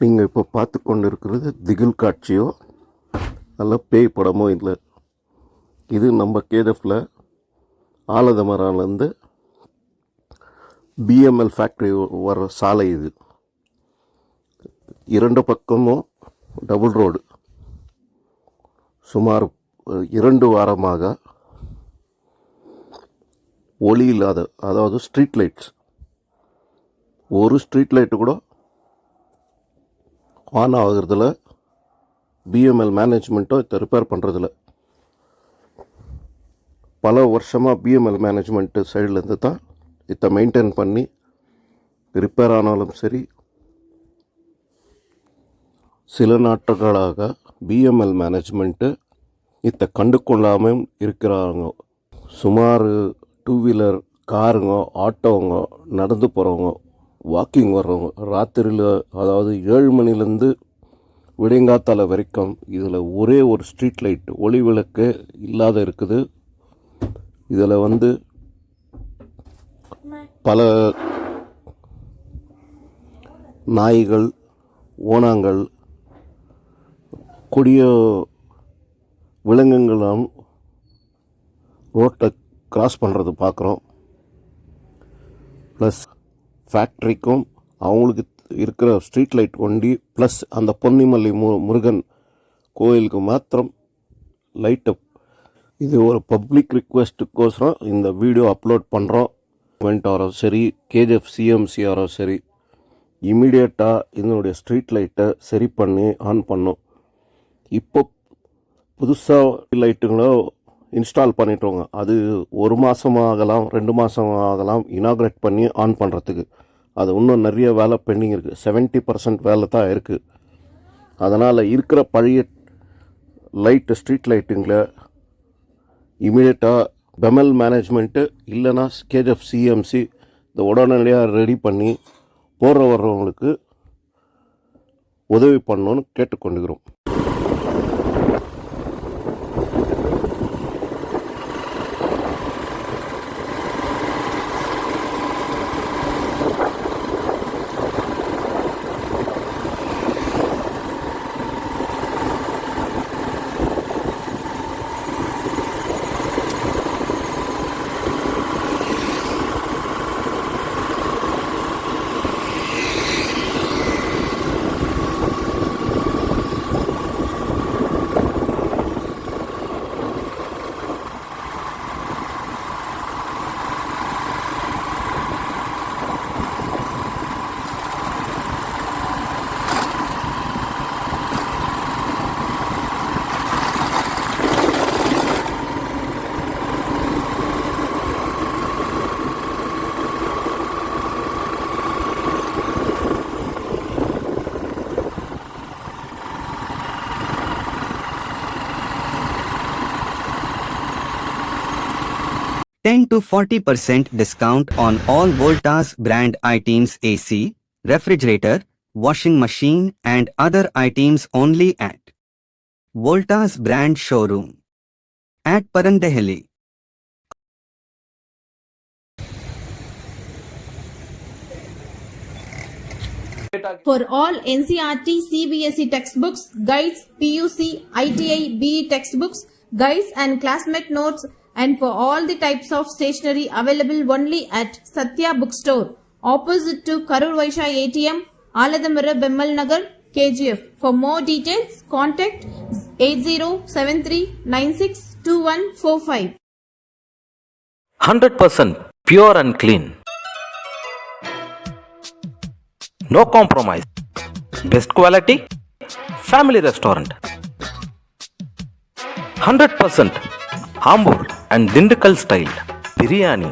நீங்கள் இப்போ பார்த்து கொண்டு இருக்கிறது திகில் காட்சியோ நல்ல பேய் படமோ இல்லை. இது நம்ம கேஜிஎஃப்பில் ஆலதமராலேருந்து பிஎம்எல் ஃபேக்ட்ரி வர சாலை. இது இரண்டு பக்கமும் டபுள் ரோடு. சுமார் 2 வாரமாக ஒளி இல்லாத, அதாவது ஸ்ட்ரீட் லைட்ஸ், ஒரு ஸ்ட்ரீட் லைட்டு கூட ஆன் ஆகிறதுல பிஎம்எல் மேனேஜ்மெண்ட்டும் இதை ரிப்பேர் பண்ணுறதில்ல. பல வருஷமாக பிஎம்எல் மேனேஜ்மெண்ட்டு சைட்லேருந்து தான் இதை மெயின்டைன் பண்ணி ரிப்பேர் ஆனாலும் சரி. சில நாட்களாக பிஎம்எல் மேனேஜ்மெண்ட்டு இதை கண்டு கொள்ளாமல் இருக்கிறாங்க. சுமார் 2 வீலர், காருங்க, ஆட்டோங்க, நடந்து போகிறவங்க, வாக்கிங் வர்றவங்க, ராத்திரியில் அதாவது 7 மணிலேருந்து விடியங்காத்தால வரைக்கும் இதில் ஒரே ஒரு ஸ்ட்ரீட் லைட் ஒளி விளக்கு இல்லாத இருக்குது. இதில் பல நாய்கள், ஓணாங்கள், கொடிய விலங்குகளும் ரோட்டை கிராஸ் பண்ணுறது பார்க்குறோம். ப்ளஸ் ஃபேக்ட்ரிக்கும் அவங்களுக்கு இருக்கிற ஸ்ட்ரீட் லைட் வண்டி, ப்ளஸ் அந்த பொன்னிமல்லி முருகன் கோயிலுக்கு மாத்திரம் லைட்டு. இது ஒரு பப்ளிக் ரிக்வெஸ்ட்டுக்கோசரம் இந்த வீடியோ அப்லோட் பண்ணுறோம். கவர்மெண்ட்டாரோ சரி, கேஜிஎஃப் சிஎம்சிஆரோ சரி, இமீடியட்டாக இதனுடைய ஸ்ட்ரீட் லைட்டை சரி பண்ணி ஆன் பண்ணும். இப்போ புதுசாக லைட்டுங்களோ இன்ஸ்டால் பண்ணிட்டோங்க. அது 1 மாதம் ஆகலாம், 2 மாதம் ஆகலாம் இனாக்ரேட் பண்ணி ஆன் பண்ணுறதுக்கு. அது இன்னும் நிறைய வேலை பெண்டிங் இருக்குது. 70% வேலை தான் இருக்குது. அதனால் இருக்கிற பழைய லைட்டு, ஸ்ட்ரீட் லைட்டுங்களை இமீடியட்டாக பெமல் மேனேஜ்மெண்ட்டு இல்லைனா கேஜிஎஃப் சிஎம்சி இந்த உடனடியாக ரெடி பண்ணி வர்றவங்களுக்கு உதவி பண்ணணுன்னு கேட்டுக்கொண்டுக்கிறோம். to 40% discount on all Voltas brand items, AC, refrigerator, washing machine and other items only at Voltas brand showroom at Parandehali. For all NCERT, CBSE textbooks, guides, PUC, ITI, BE textbooks, guides and classmate notes, and for all the types of stationery available only at Satya Bookstore, opposite to Karur Vaishya ATM, Aladamara, Bemmal Nagar, KGF. For more details, contact 8073962145. 100% pure and clean. No compromise. Best quality. Family restaurant. 100% Hamburg and Dindigul style biryani.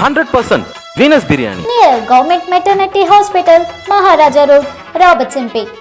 100% Venus biryani. Near Government Maternity Hospital, Maharaja Road, Robertson Peak.